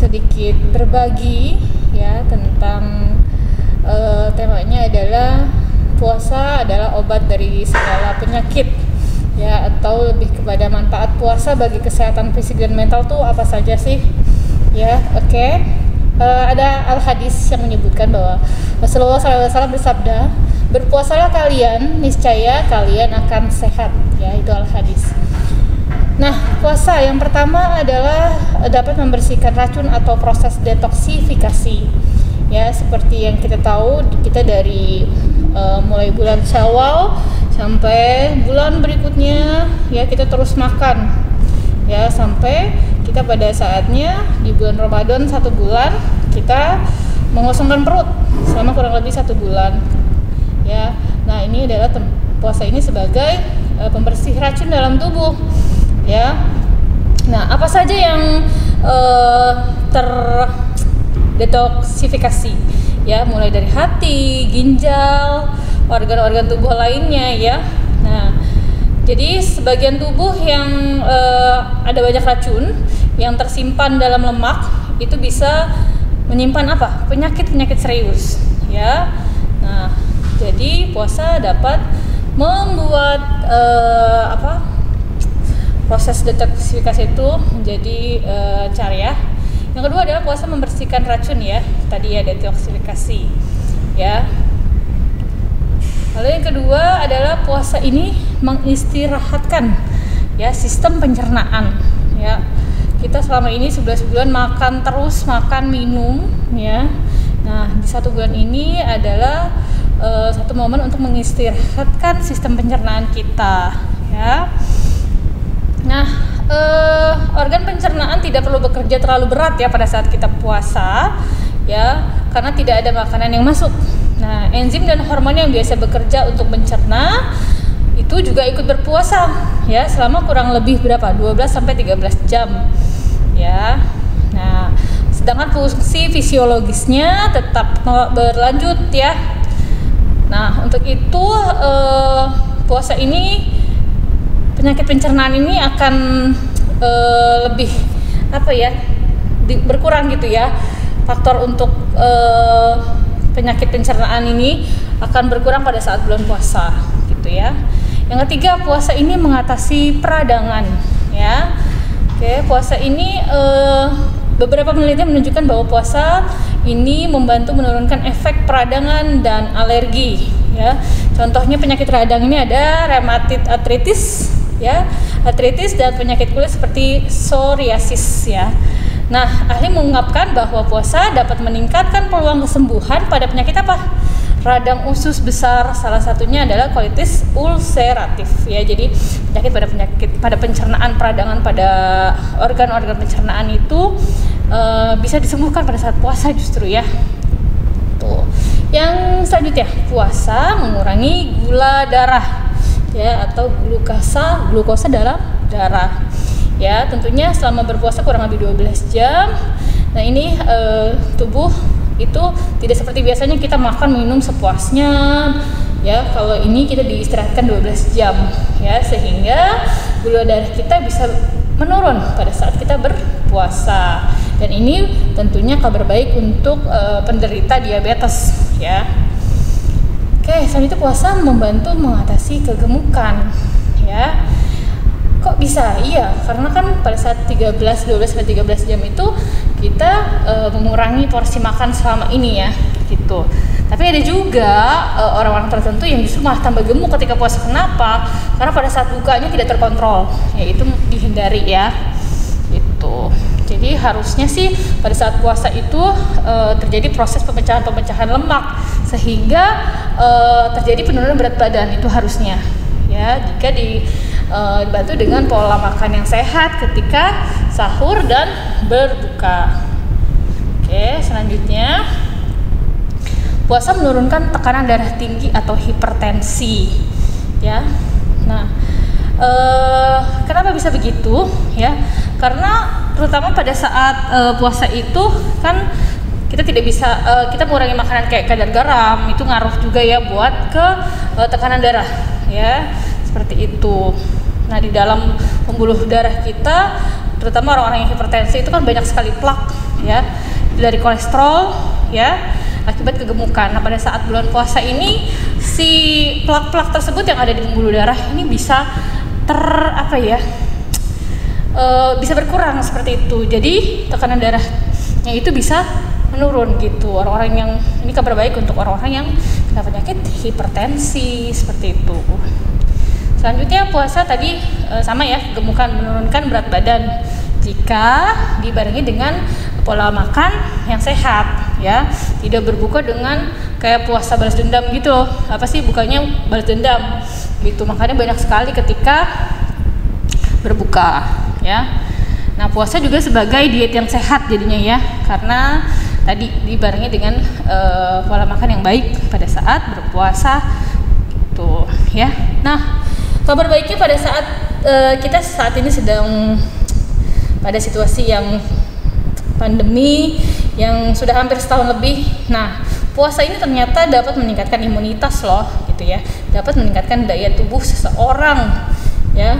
sedikit berbagi ya tentang temanya adalah puasa adalah obat dari segala penyakit ya, atau lebih kepada manfaat puasa bagi kesehatan fisik dan mental tuh apa saja sih ya. Oke. Ada al-hadis yang menyebutkan bahwa Rasulullah SAW bersabda, berpuasalah kalian, niscaya kalian akan sehat ya, itu al-hadis. Nah, puasa yang pertama adalah dapat membersihkan racun atau proses detoksifikasi. Ya, seperti yang kita tahu, kita dari mulai bulan Syawal sampai bulan berikutnya ya kita terus makan. Ya, sampai kita pada saatnya di bulan Ramadan 1 bulan kita mengosongkan perut selama kurang lebih 1 bulan. Ya. Nah, ini adalah puasa ini sebagai pembersih racun dalam tubuh. Ya, nah apa saja yang terdetoksifikasi ya, mulai dari hati, ginjal, organ-organ tubuh lainnya ya. Nah, jadi sebagian tubuh yang ada banyak racun yang tersimpan dalam lemak itu bisa menyimpan apa? Penyakit-penyakit serius ya. Nah, jadi puasa dapat membuat proses detoksifikasi itu menjadi lancar ya. Yang kedua adalah puasa membersihkan racun ya. Tadi ya detoksifikasi ya. Lalu yang kedua adalah puasa ini mengistirahatkan ya sistem pencernaan ya. Kita selama ini 11 bulan makan terus, makan minum ya. Nah, di 1 bulan ini adalah satu momen untuk mengistirahatkan sistem pencernaan kita ya. Nah, organ pencernaan tidak perlu bekerja terlalu berat ya pada saat kita puasa ya, karena tidak ada makanan yang masuk. Nah, enzim dan hormon yang biasa bekerja untuk mencerna itu juga ikut berpuasa ya selama kurang lebih berapa? 12 sampai 13 jam ya. Nah, sedangkan fungsi fisiologisnya tetap berlanjut ya. Nah, untuk itu puasa ini penyakit pencernaan ini akan lebih berkurang gitu ya. Faktor untuk penyakit pencernaan ini akan berkurang pada saat bulan puasa gitu ya. Yang ketiga, puasa ini mengatasi peradangan ya. Oke, puasa ini beberapa penelitian menunjukkan bahwa puasa ini membantu menurunkan efek peradangan dan alergi ya. Contohnya penyakit radang ini ada rheumatoid arthritis ya, artritis dan penyakit kulit seperti psoriasis ya. Nah, ahli mengungkapkan bahwa puasa dapat meningkatkan peluang kesembuhan pada penyakit apa? Radang usus besar, salah satunya adalah colitis ulceratif ya. Jadi penyakit pada pencernaan, peradangan pada organ-organ pencernaan itu bisa disembuhkan pada saat puasa justru ya. Tuh. Yang selanjutnya, puasa mengurangi gula darah ya, atau glukosa dalam darah ya. Tentunya selama berpuasa kurang lebih 12 jam. Nah, ini tubuh itu tidak seperti biasanya kita makan minum sepuasnya ya. Kalau ini kita diistirahatkan 12 jam ya, sehingga gula darah kita bisa menurun pada saat kita berpuasa. Dan ini tentunya kabar baik untuk penderita diabetes ya. Oke, selanjutnya puasa membantu mengatasi kegemukan ya. Kok bisa? Iya, karena kan pada saat 12 sampai 13 jam itu kita mengurangi porsi makan selama ini ya, gitu. Tapi ada juga orang-orang tertentu yang justru malah tambah gemuk ketika puasa. Kenapa? Karena pada saat bukanya tidak terkontrol, yaitu dihindari ya. Itu. Jadi harusnya sih pada saat puasa itu terjadi proses pemecahan lemak sehingga terjadi penurunan berat badan, itu harusnya ya, jika dibantu dengan pola makan yang sehat ketika sahur dan berbuka. Oke, selanjutnya puasa menurunkan tekanan darah tinggi atau hipertensi ya. Nah, kenapa bisa begitu ya? Karena terutama pada saat puasa itu kan kita tidak bisa kita mengurangi makanan kayak kadar garam, itu ngaruh juga ya buat ke tekanan darah ya, seperti itu. Nah, di dalam pembuluh darah kita, terutama orang-orang yang hipertensi itu kan banyak sekali plak ya, dari kolesterol ya, akibat kegemukan. Nah, pada saat bulan puasa ini si plak-plak tersebut yang ada di pembuluh darah ini bisa bisa berkurang seperti itu. Jadi tekanan darahnya itu bisa menurun gitu. Orang-orang yang ini kabar baik untuk orang-orang yang kena penyakit hipertensi seperti itu. Selanjutnya puasa tadi sama ya, gemukan, menurunkan berat badan jika dibarengi dengan pola makan yang sehat ya, tidak berbuka dengan kayak puasa balas dendam gitu loh. Apa sih bukanya balas dendam gitu, makanya banyak sekali ketika berbuka ya. Nah, puasa juga sebagai diet yang sehat jadinya ya, karena tadi dibarengi dengan pola makan yang baik pada saat berpuasa gitu ya. Nah, kabar baiknya pada saat kita saat ini sedang pada situasi yang pandemi yang sudah hampir setahun lebih. Nah, puasa ini ternyata dapat meningkatkan imunitas loh gitu ya, dapat meningkatkan daya tubuh seseorang ya.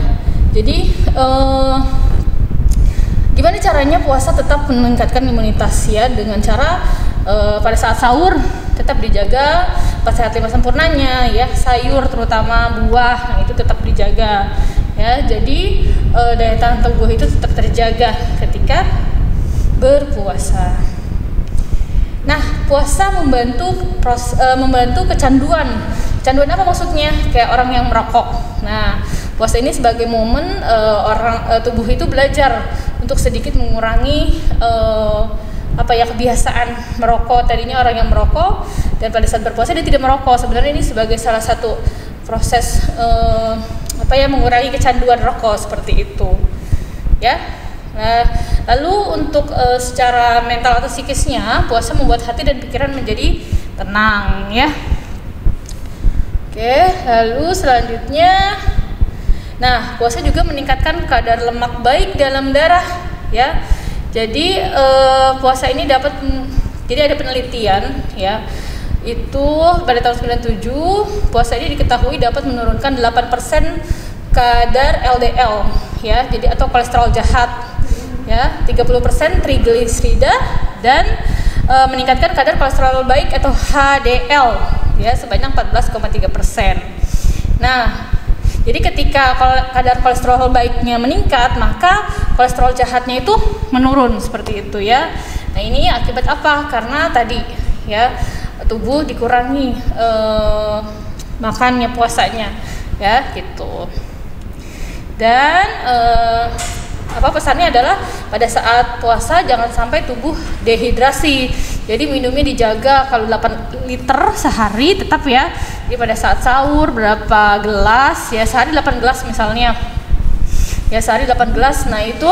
Jadi gimana caranya puasa tetap meningkatkan imunitas ya, dengan cara pada saat sahur tetap dijaga 4 sehat 5 sempurnanya ya, sayur terutama buah, nah itu tetap dijaga ya. Jadi daya tahan tubuh itu tetap terjaga ketika berpuasa. Nah, puasa membantu kecanduan. Kecanduan apa maksudnya? Kayak orang yang merokok. Nah, puasa ini sebagai momen tubuh itu belajar untuk sedikit mengurangi kebiasaan merokok. Tadinya orang yang merokok dan pada saat berpuasa dia tidak merokok. Sebenarnya ini sebagai salah satu proses mengurangi kecanduan rokok seperti itu ya. Nah, lalu untuk secara mental atau psikisnya, puasa membuat hati dan pikiran menjadi tenang ya. Oke, lalu selanjutnya, nah, puasa juga meningkatkan kadar lemak baik dalam darah ya. Jadi puasa ini jadi ada penelitian ya, itu pada tahun 97 puasa ini diketahui dapat menurunkan 8% kadar LDL ya, jadi atau kolesterol jahat ya, 30% trigliserida, dan meningkatkan kadar kolesterol baik atau HDL ya sebanyak 14,3%. Nah, jadi ketika kadar kolesterol baiknya meningkat, maka kolesterol jahatnya itu menurun seperti itu ya. Nah, ini akibat apa? Karena tadi ya, tubuh dikurangi makannya, puasanya ya gitu. Dan pesannya adalah pada saat puasa jangan sampai tubuh dehidrasi. Jadi minumnya dijaga, kalau 8 liter sehari tetap ya. Jadi pada saat sahur berapa gelas ya, sehari 8 gelas misalnya ya, sehari 8 gelas. Nah itu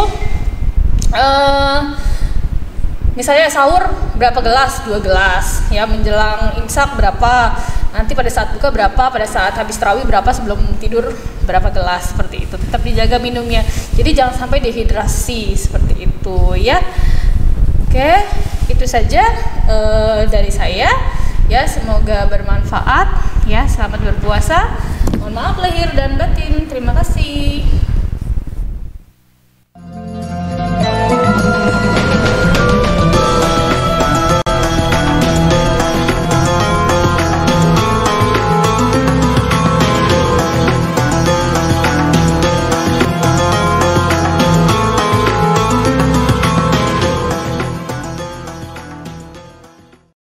misalnya sahur berapa gelas, 2 gelas ya, menjelang imsak berapa, nanti pada saat buka berapa, pada saat habis tarawih berapa, sebelum tidur berapa gelas, seperti itu. Tetap dijaga minumnya, jadi jangan sampai dehidrasi seperti itu ya. Oke, itu saja dari saya ya, semoga bermanfaat ya. Selamat berpuasa, mohon maaf lahir dan batin, terima kasih.